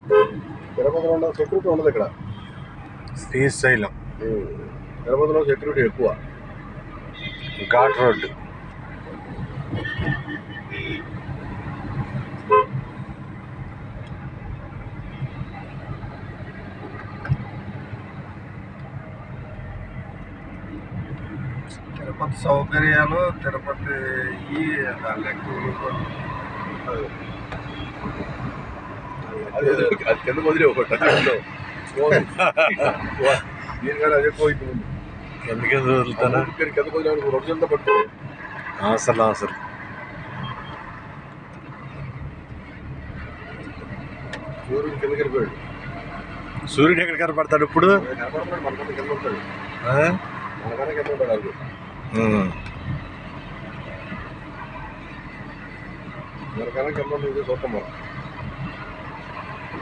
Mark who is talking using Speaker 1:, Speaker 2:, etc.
Speaker 1: తిరుపతిలో ఉన్న సెక్యూరిటీ ఉండదు ఇక్కడ.
Speaker 2: శ్రీశైలం
Speaker 1: తిరుపతిలో సెక్యూరిటీ ఎక్కువ.
Speaker 2: ఘాట్ రోడ్డు.
Speaker 3: తిరుపతి సౌకర్యాలు తిరుపతి దాని
Speaker 1: అది కింద వదిలే ఒకటి దీనికన్నా అదే పోయింది.
Speaker 2: ఎందుకు వదులుతానా
Speaker 1: కింద వదిలే రోజంతా పట్టుకో
Speaker 2: అసలు
Speaker 1: సూర్యుడు కిందకి వెళ్ళిపోయాడు.
Speaker 2: సూర్యుడు ఎక్కడ కనపడతాడు ఇప్పుడు?
Speaker 1: కనపడతాడు మనకన్నా కింద ఉంటాడు. మనకన్నా కింద ఉంటాడు అది. మనకన్నా కింద ఉంటుంది చూస్తాం మనం.